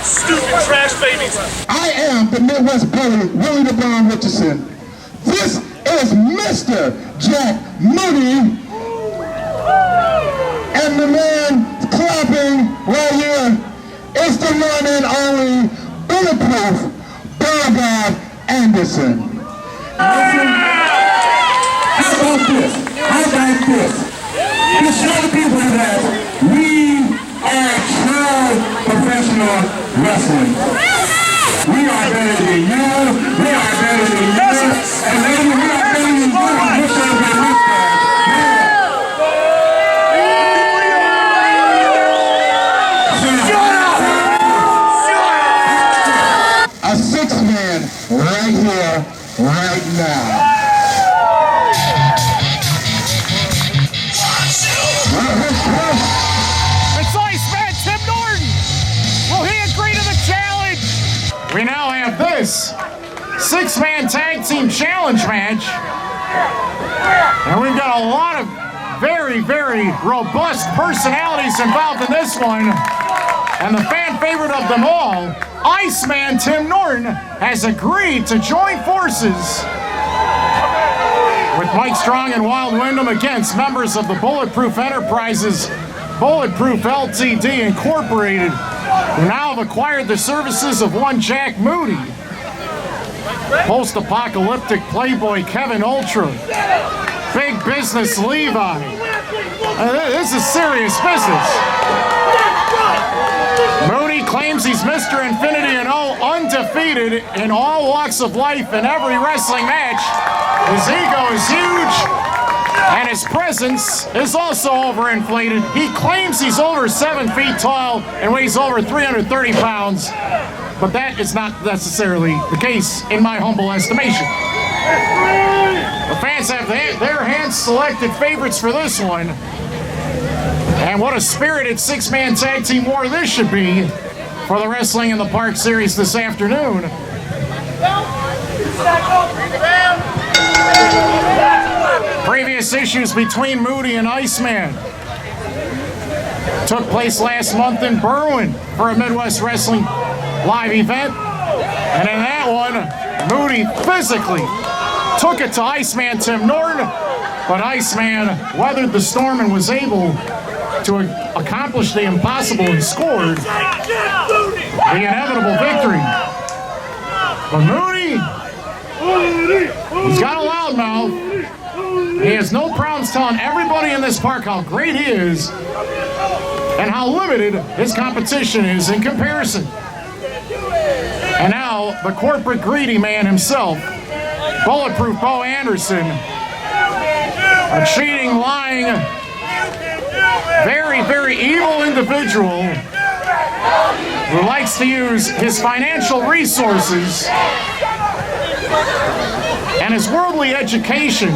Stupid trash babies. I am the Midwest Bully Willie Richardson. This is Mr. Jack Moody. And the man clapping right here is the one and only Bulletproof Brawler Anderson. How about this? To show the people that we are true professional wrestling. We are better than you. We are better than you. And maybe we are better than you. We're sure to get this a six-man right here, right now. It's Iceman Tim Norton. Will he agree to the challenge? We now have this six-man tag team challenge match. And we've got a lot of very, very robust personalities involved in this one. And the fan favorite of them all, Iceman Tim Norton, has agreed to join forces with Mike Strong and Wild Windham against members of the Bulletproof Enterprises, Bulletproof Ltd. Incorporated, who now have acquired the services of one Jack Moody, Post-Apocalyptic Playboy Kevin Ultra, Big Business Levi. This is serious business. Moody claims he's Mr. Infinity and undefeated in all walks of life in every wrestling match. His ego is huge, and his presence is also overinflated. He claims he's over 7 feet tall and weighs over 330 pounds, but that is not necessarily the case in my humble estimation. The fans have their hand-selected favorites for this one. And what a spirited six-man tag team war this should be for the Wrestling in the Park series this afternoon. Previous issues between Moody and Iceman took place last month in Berwyn for a Midwest Wrestling live event. And in that one, Moody physically took it to Iceman Tim Norton, but Iceman weathered the storm and was able to accomplish the impossible and scored the inevitable victory. But Moody, he's got a loud mouth. He has no problems telling everybody in this park how great he is and how limited his competition is in comparison. And now, the corporate greedy man himself, Bulletproof Beau Anderson, a cheating, lying, very, very evil individual who likes to use his financial resources and his worldly education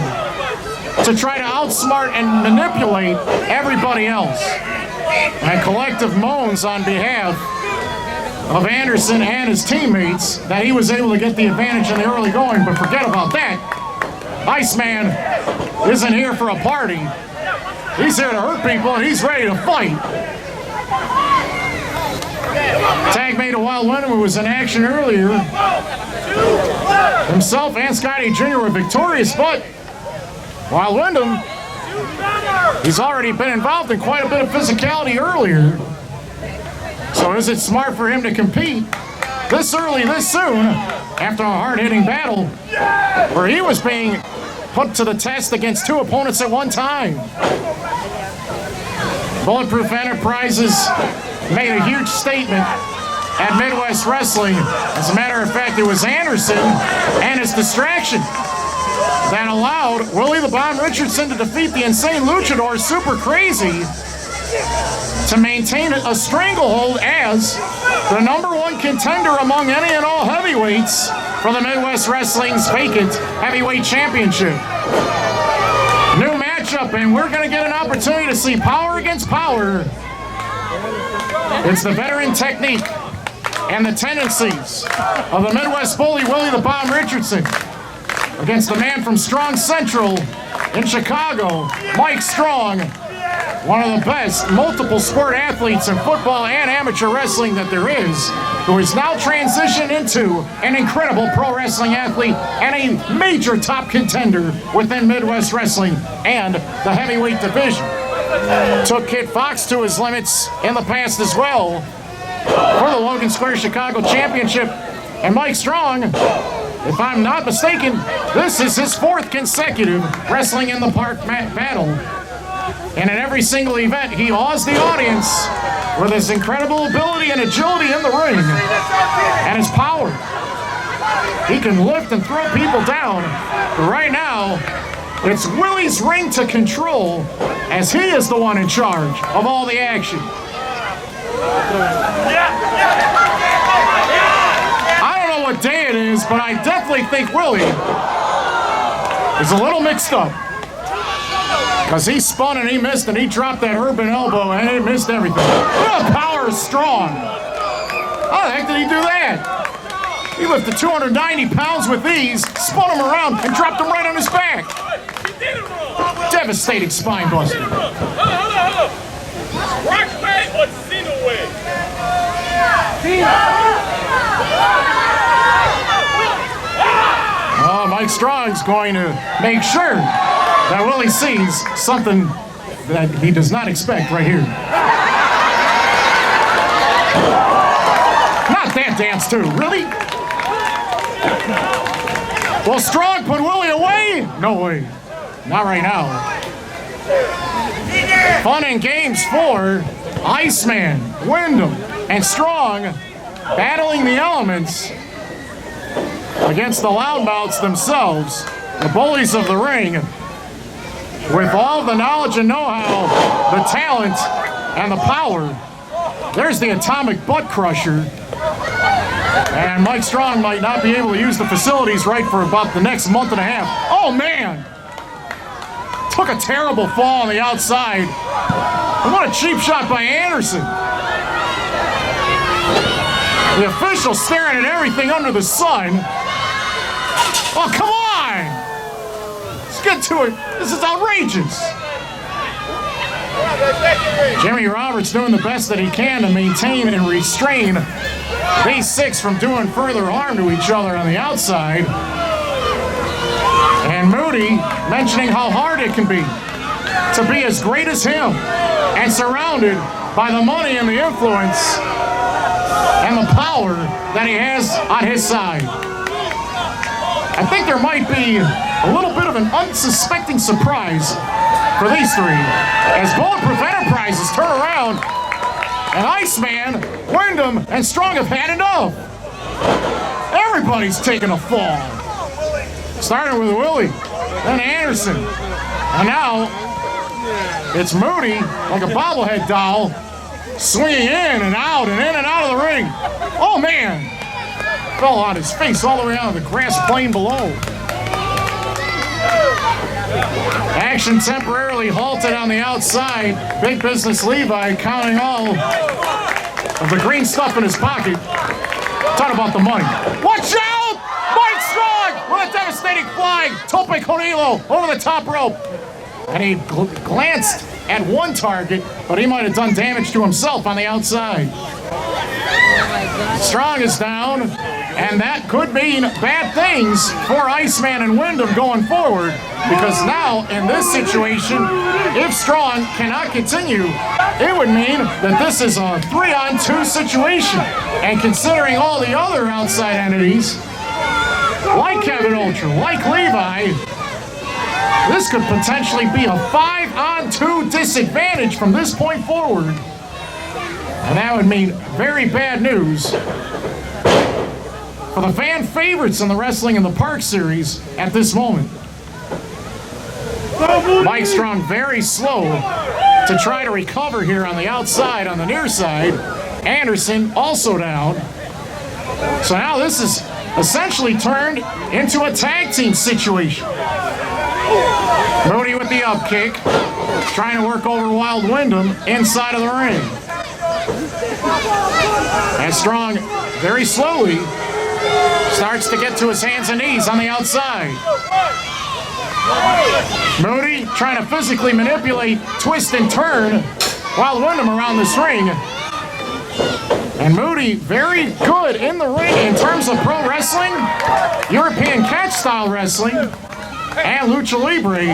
to try to outsmart and manipulate everybody else. And collective moans on behalf of Anderson and his teammates that he was able to get the advantage in the early going, but forget about that. Iceman isn't here for a party. He's here to hurt people, and he's ready to fight. Tag mate of Wild Windham, who was in action earlier. Himself and Scotty Jr. were victorious, but Wild Windham, he's already been involved in quite a bit of physicality earlier. So is it smart for him to compete this early, this soon, after a hard-hitting battle where he was being put to the test against two opponents at one time? Bulletproof Enterprises made a huge statement at Midwest Wrestling. As a matter of fact, it was Anderson and his distraction that allowed Willie the Bomb Richardson to defeat the insane luchador Super Crazy to maintain a stranglehold as the #1 contender among any and all heavyweights for the Midwest Wrestling's vacant heavyweight championship. New matchup, and we're going to get an opportunity to see power against power. It's the veteran technique and the tendencies of the Midwest Bully Willie the Bomb Richardson against the man from Strong Central in Chicago, Mike Strong, one of the best multiple sport athletes in football and amateur wrestling that there is. who is now transitioned into an incredible pro wrestling athlete and a major top contender within Midwest Wrestling and the heavyweight division. Took Kid Fox to his limits in the past as well for the Logan Square Chicago Championship. And Mike Strong, if I'm not mistaken, this is his 4th consecutive Wrestling in the Park battle. And in every single event, he awes the audience with his incredible ability and agility in the ring and his power. He can lift and throw people down. But right now, it's Willie's ring to control, as he is the one in charge of all the action. I don't know what day it is, but I definitely think Willie is a little mixed up. Because he spun and he missed and he dropped that urban elbow and he missed everything. The power is Strong. How the heck did he do that? He lifted 290 pounds with ease, spun him around, and dropped him right on his back. Devastating spine buster. Oh, Mike Strong's going to make sure that Willie sees something that he does not expect right here. Not that dance too, really? Will Strong put Willie away? No way. Not right now. Fun and games for Iceman, Windham, and Strong battling the elements against the loudmouths themselves, the bullies of the ring, with all the knowledge and know-how, the talent, and the power. There's the atomic butt crusher. And Mike Strong might not be able to use the facilities right for about the next month and a half. Oh, man! Took a terrible fall on the outside. And what a cheap shot by Anderson. The official staring at everything under the sun. Oh, come on! Let's get to it. This is outrageous. Jimmy Roberts doing the best that he can to maintain and restrain these 6 from doing further harm to each other on the outside. And Moody mentioning how hard it can be to be as great as him and surrounded by the money and the influence and the power that he has on his side. I think there might be a little bit of an unsuspecting surprise for these 3 as Bulletproof Enterprises turn around and Iceman, Windham, and Strong have had enough. Everybody's taking a fall. Starting with Willie, then Anderson, and now it's Moody like a bobblehead doll, swinging in and out of the ring. Oh man! Fell on his face all the way out of the grass plain below. Action temporarily halted on the outside. Big Business Levi counting all of the green stuff in his pocket. Talk about the money. Watch out! Mike Strong with a devastating flying Tope Conilo over the top rope. And he glanced at one target, but he might have done damage to himself on the outside. Strong is down, and that could mean bad things for Iceman and Windham going forward, because now, in this situation, if Strong cannot continue, it would mean that this is a 3-on-2 situation. And considering all the other outside entities, like Kevin Ultra, like Levi, this could potentially be a 5-on-2 disadvantage from this point forward. And that would mean very bad news for the fan favorites in the Wrestling in the Park series at this moment. Mike Strong very slow to try to recover here on the outside, on the near side. Anderson also down. So now this is essentially turned into a tag team situation. Moody with the up kick, trying to work over Wild Windham inside of the ring. And Strong very slowly starts to get to his hands and knees on the outside. Moody trying to physically manipulate, twist and turn Wild Windham around this ring. And Moody, very good in the ring in terms of pro wrestling, European catch-style wrestling, and Lucha Libre.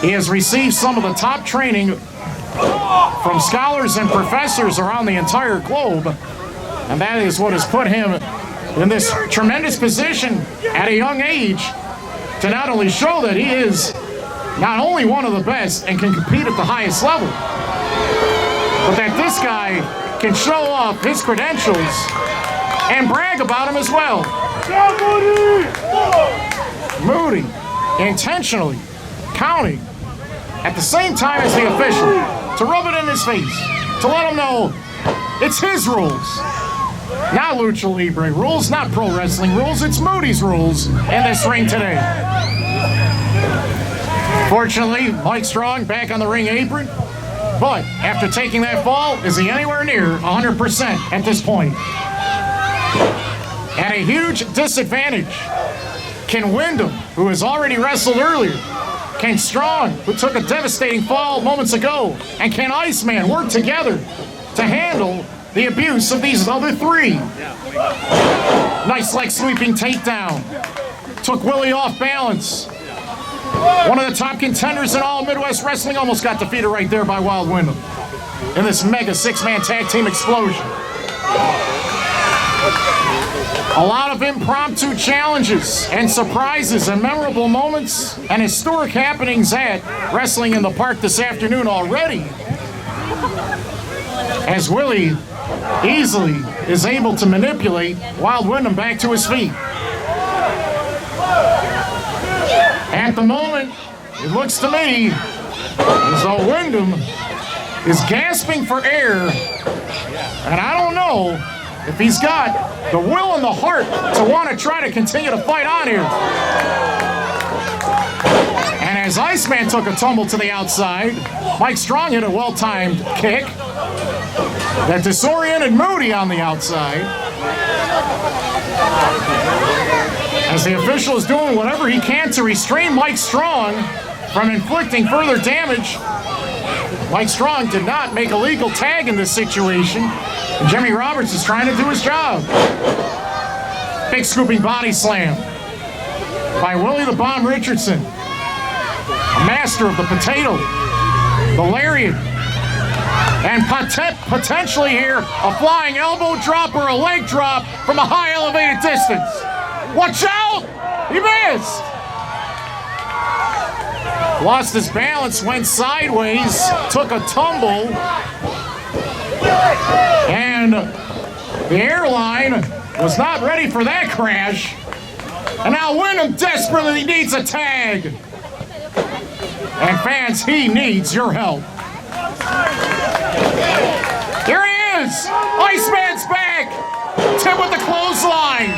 He has received some of the top training from scholars and professors around the entire globe, and that is what has put him in this tremendous position at a young age to not only show that he is not only one of the best and can compete at the highest level, but that this guy can show off his credentials and brag about him as well. Moody intentionally counting at the same time as the official to rub it in his face, to let him know it's his rules, not Lucha Libre rules, not pro wrestling rules, it's Moody's rules in this ring today. Fortunately, Mike Strong back on the ring apron, but after taking that fall, is he anywhere near 100% at this point? At a huge disadvantage, can Windham, who has already wrestled earlier, can Strong, who took a devastating fall moments ago, and can Iceman work together to handle the abuse of these other three? Nice leg sweeping takedown. Took Willie off balance. One of the top contenders in all Midwest Wrestling almost got defeated right there by Wild Windham in this mega six-man tag team explosion. A lot of impromptu challenges and surprises and memorable moments and historic happenings at Wrestling in the Park this afternoon already, as Willie easily is able to manipulate Wild Windham back to his feet. At the moment, it looks to me as though Windham is gasping for air, and I don't know if he's got the will and the heart to want to try to continue to fight on here. And as Iceman took a tumble to the outside, Mike Strong hit a well-timed kick that disoriented Moody on the outside. As the official is doing whatever he can to restrain Mike Strong from inflicting further damage. Mike Strong did not make a legal tag in this situation, and Jimmy Roberts is trying to do his job. Big scooping body slam by Willie the Bomb Richardson, a master of the potato, the lariat, and potentially here a flying elbow drop or a leg drop from a high elevated distance. Watch out! He missed! Lost his balance, went sideways, took a tumble, and the airline was not ready for that crash. And now Windham desperately needs a tag. And fans, he needs your help. Here he is! Iceman's back! Tim with the clothesline.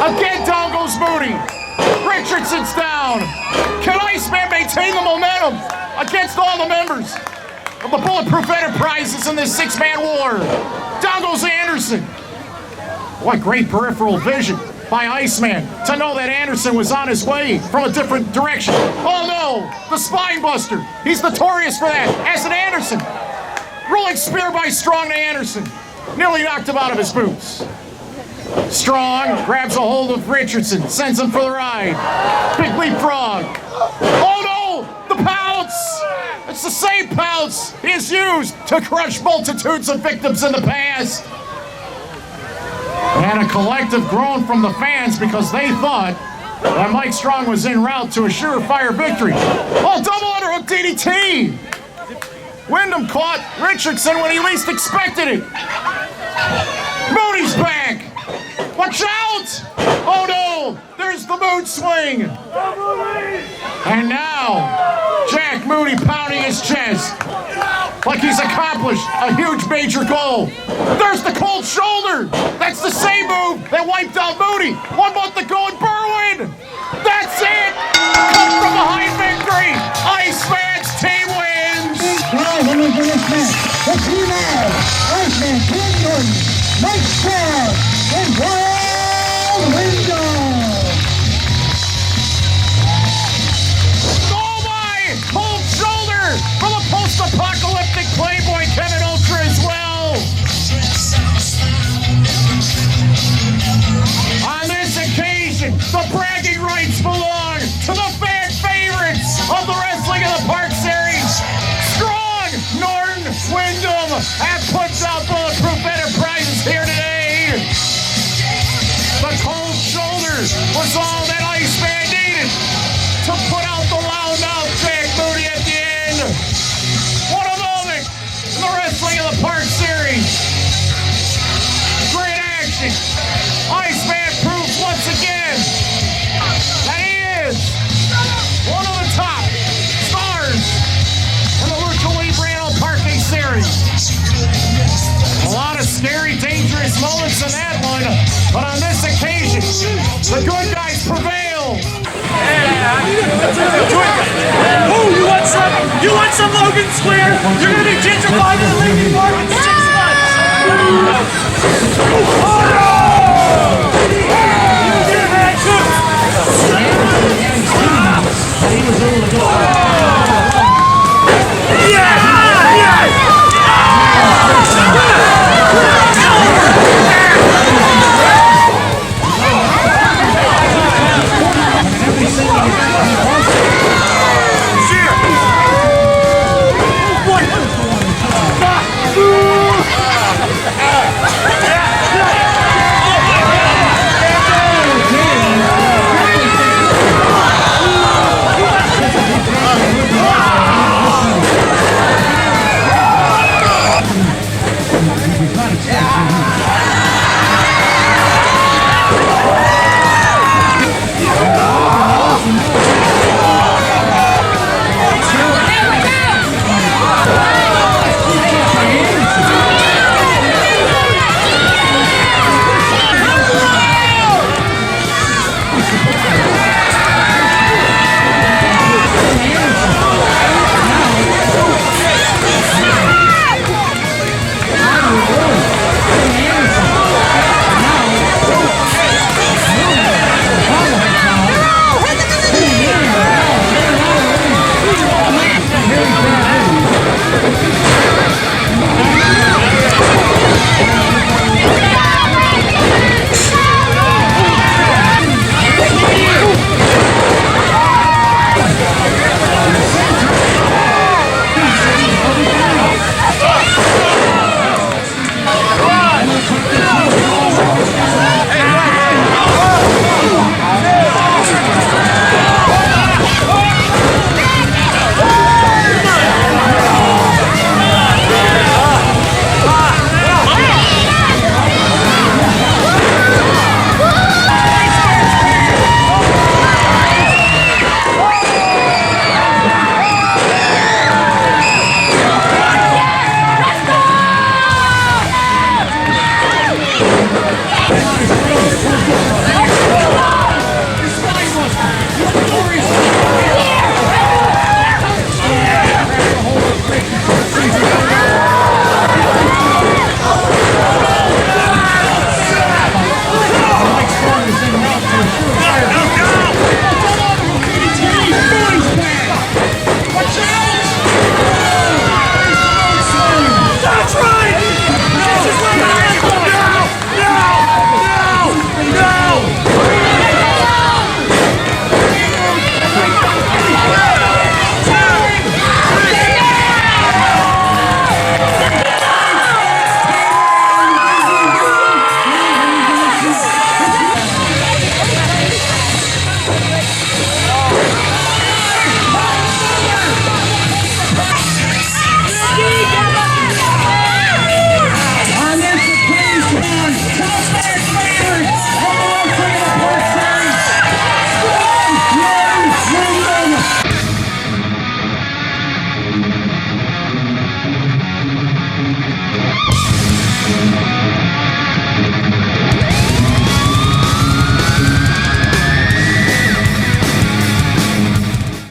Again, down goes Moody. Richardson's down. Can Iceman maintain the momentum against all the members of the Bulletproof Enterprises in this six-man war? Down goes Anderson. What great peripheral vision by Iceman to know that Anderson was on his way from a different direction. Oh no, the spine buster. He's notorious for that. As an Anderson. Rolling spear by Strong to Anderson. Nearly knocked him out of his boots. Strong grabs a hold of Richardson, sends him for the ride. Big leapfrog. Oh no! The pounce! It's the same pounce he has used to crush multitudes of victims in the past. And a collective groan from the fans because they thought that Mike Strong was en route to a surefire victory. Oh, double underhook DDT! Windham caught Richardson when he least expected it. Moody's back! Watch out! Oh no! There's the mood swing! And now, Jack Moody pounding his chest like he's accomplished a huge major goal. There's the cold shoulder! That's the same move that wiped out Moody 1 month ago in Berwyn! That's it! Cut from behind victory! Iceman's team wins! The team of Iceman Tim Norton, Mike Strong, and Wild Windham. Oh my! Cold shoulder from a post-apocalyptic Playboy Kevin Ultra as well. The bragging rights belong to the fan favorites of the Wrestling in the Park series. Strong, Norton, Windham have put out Bulletproof Enterprises here today. The cold shoulder was all that Iceman needed to put out the loudmouth Jack Moody at the end. What a moment in the Wrestling in the Park series. Great action. Iceman proves once again that he is one of the top stars in the Lucha Libre Parking series. A lot of scary, dangerous moments in that one, but on this occasion, the good guys prevail. Oh, you want some Logan Square? You're gonna be gentrified in the Levy Park in 6 months.